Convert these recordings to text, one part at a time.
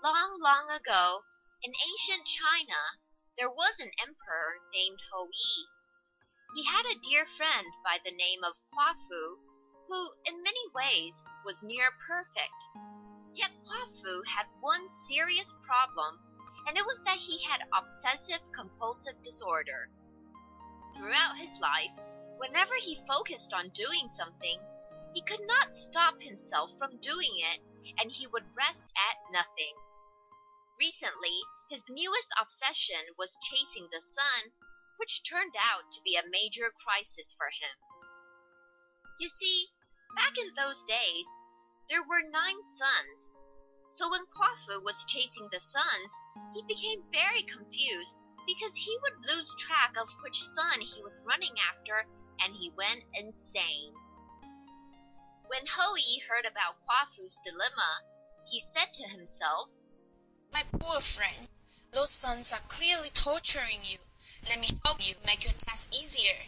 Long, long ago, in ancient China, there was an emperor named Houyi. He had a dear friend by the name of Huafu, who, in many ways, was near perfect. Yet Huafu had one serious problem, and it was that he had obsessive-compulsive disorder. Throughout his life, whenever he focused on doing something, he could not stop himself from doing it, and he would rest at nothing. Recently, his newest obsession was chasing the sun, which turned out to be a major crisis for him. You see, back in those days, there were 9 suns. So when Huafu was chasing the suns, he became very confused because he would lose track of which sun he was running after, and he went insane. When Houyi heard about Huafu's dilemma, he said to himself, "My poor friend, those suns are clearly torturing you. Let me help you make your task easier."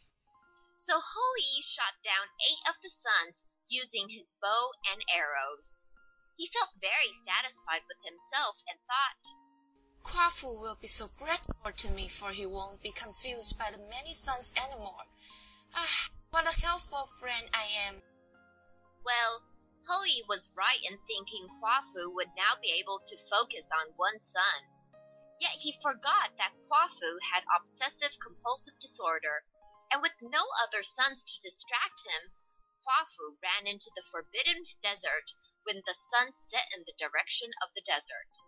So Houyi shot down 8 of the suns using his bow and arrows. He felt very satisfied with himself and thought, Huafu will be so grateful to me, for he won't be confused by the many suns anymore. Ah, what a helpful friend I am. Well, Houyi was right in thinking Huafu would now be able to focus on one sun. Yet he forgot that Huafu had obsessive-compulsive disorder, and with no other suns to distract him, Huafu ran into the forbidden desert when the sun set in the direction of the desert.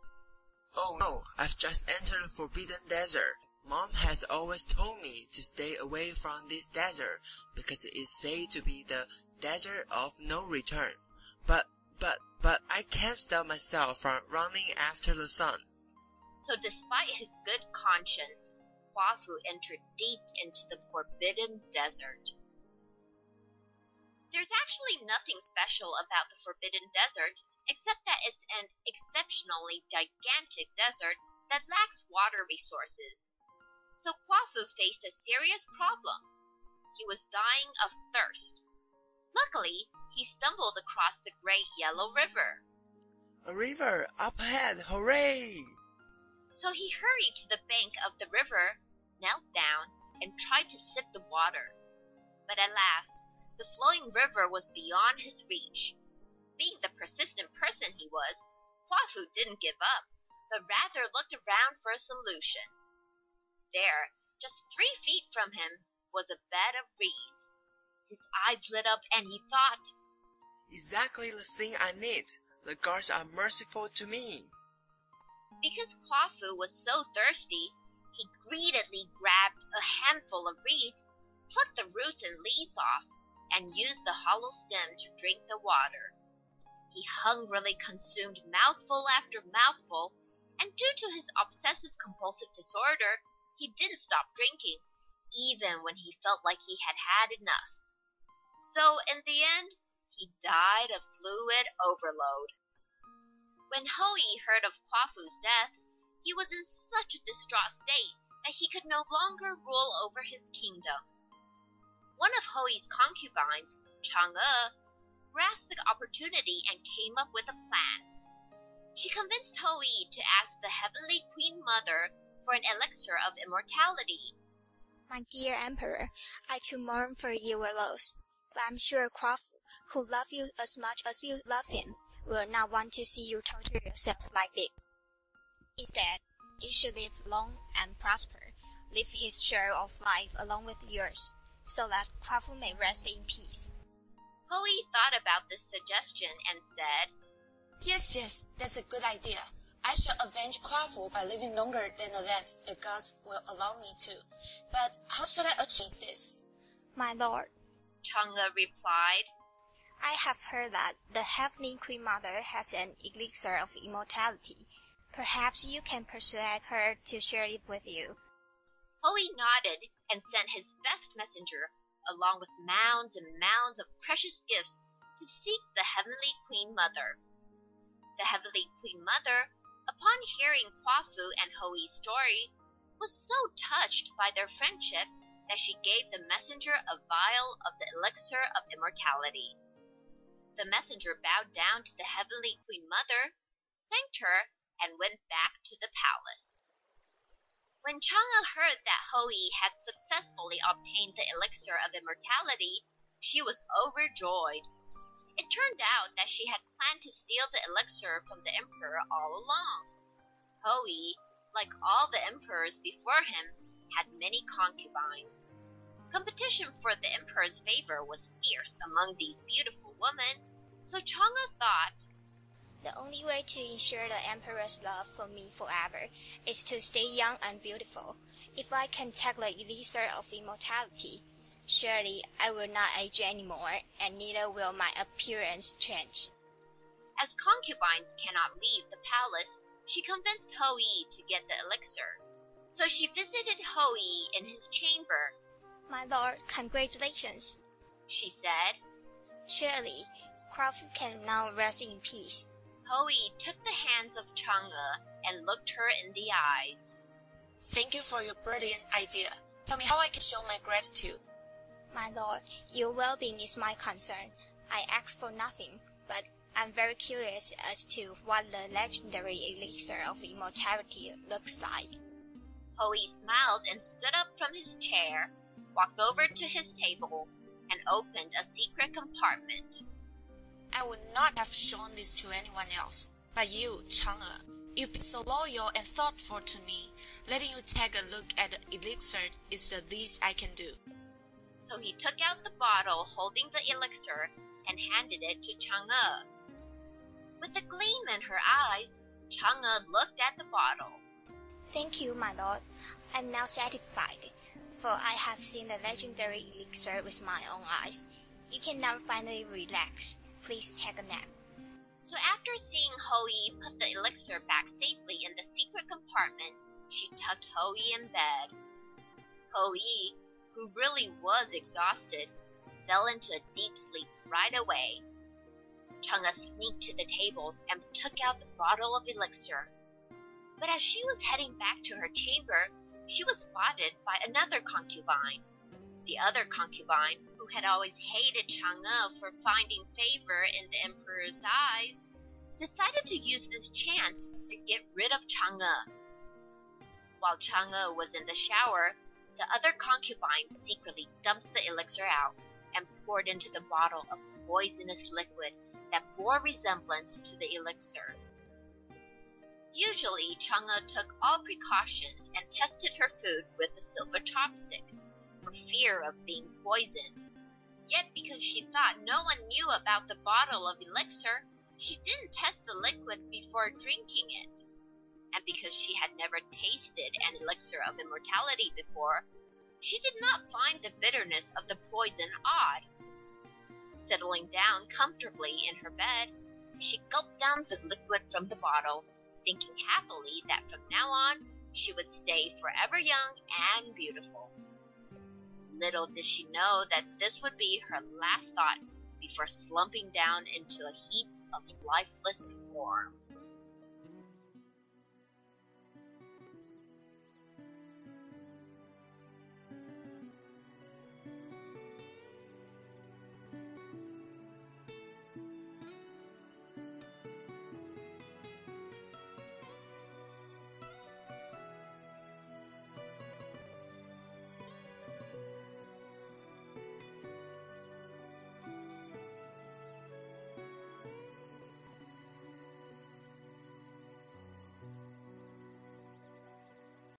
Oh no, I've just entered the forbidden desert. Mom has always told me to stay away from this desert because it is said to be the desert of no return. But I can't stop myself from running after the sun. So despite his good conscience, Huafu entered deep into the forbidden desert. There's actually nothing special about the forbidden desert, except that it's an exceptionally gigantic desert that lacks water resources. So Huafu faced a serious problem. He was dying of thirst. Luckily, he stumbled across the Great Yellow River. A river up ahead, hooray! So he hurried to the bank of the river, knelt down, and tried to sip the water. But alas, the flowing river was beyond his reach. Being the persistent person he was, Huafu didn't give up, but rather looked around for a solution. There, just 3 feet from him, was a bed of reeds. His eyes lit up and he thought, Exactly the thing I need. The gods are merciful to me. Because Huafu was so thirsty, he greedily grabbed a handful of reeds, plucked the roots and leaves off, and used the hollow stem to drink the water. He hungrily consumed mouthful after mouthful, and due to his obsessive-compulsive disorder, he didn't stop drinking, even when he felt like he had had enough. So, in the end, he died of fluid overload. When Houyi heard of Huafu's death, he was in such a distraught state that he could no longer rule over his kingdom. One of Houyi's concubines, Chang'e, grasped the opportunity and came up with a plan. She convinced Houyi to ask the Heavenly Queen Mother for an elixir of immortality. My dear Emperor, I too mourn for your loss, but I'm sure Huafu, who loves you as much as you love him, will not want to see you torture yourself like this. Instead, you should live long and prosper, live his share of life along with yours, so that Huafu may rest in peace. Houyi thought about this suggestion and said, Yes, that's a good idea. I shall avenge Huafu by living longer than the length the gods will allow me to. But how shall I achieve this? My lord, Chang'e replied, I have heard that the Heavenly Queen Mother has an elixir of immortality. Perhaps you can persuade her to share it with you. Houyi nodded and sent his best messenger, along with mounds and mounds of precious gifts, to seek the Heavenly Queen Mother. The Heavenly Queen Mother, upon hearing Huafu and Houyi's story, was so touched by their friendship that she gave the messenger a vial of the elixir of immortality. The messenger bowed down to the Heavenly Queen Mother, thanked her, and went back to the palace. When Chang'e heard that Houyi had successfully obtained the elixir of immortality, she was overjoyed. It turned out that she had planned to steal the elixir from the emperor all along. Houyi, like all the emperors before him, had many concubines. Competition for the emperor's favor was fierce among these beautiful women, so Chang'e thought, The only way to ensure the emperor's love for me forever is to stay young and beautiful. If I can take the elixir of immortality, surely I will not age anymore, and neither will my appearance change. As concubines cannot leave the palace, she convinced Houyi to get the elixir. So she visited Houyi in his chamber. My lord, congratulations, she said. Surely, Crawford can now rest in peace. Houyi took the hands of Chang'e and looked her in the eyes. Thank you for your brilliant idea. Tell me how I can show my gratitude. My lord, your well-being is my concern. I ask for nothing, but I'm very curious as to what the legendary elixir of immortality looks like. Houyi smiled and stood up from his chair, walked over to his table, and opened a secret compartment. I would not have shown this to anyone else, but you, Chang'e. You've been so loyal and thoughtful to me. Letting you take a look at the elixir is the least I can do. So he took out the bottle holding the elixir and handed it to Chang'e. With a gleam in her eyes, Chang'e looked at the bottle. Thank you, my lord. I'm now satisfied, for I have seen the legendary elixir with my own eyes. You can now finally relax. Please take a nap. So after seeing Houyi put the elixir back safely in the secret compartment, she tucked Houyi in bed. Houyi, who really was exhausted, fell into a deep sleep right away. Chang'e sneaked to the table and took out the bottle of elixir. But as she was heading back to her chamber, she was spotted by another concubine. The other concubine, who had always hated Chang'e for finding favor in the emperor's eyes, decided to use this chance to get rid of Chang'e. While Chang'e was in the shower, the other concubine secretly dumped the elixir out and poured into the bottle a poisonous liquid that bore resemblance to the elixir. Usually, Chang'e took all precautions and tested her food with a silver chopstick, for fear of being poisoned. Yet because she thought no one knew about the bottle of elixir, she didn't test the liquid before drinking it. And because she had never tasted an elixir of immortality before, she did not find the bitterness of the poison odd. Settling down comfortably in her bed, she gulped down the liquid from the bottle, thinking happily that from now on she would stay forever young and beautiful. Little did she know that this would be her last thought before slumping down into a heap of lifeless form.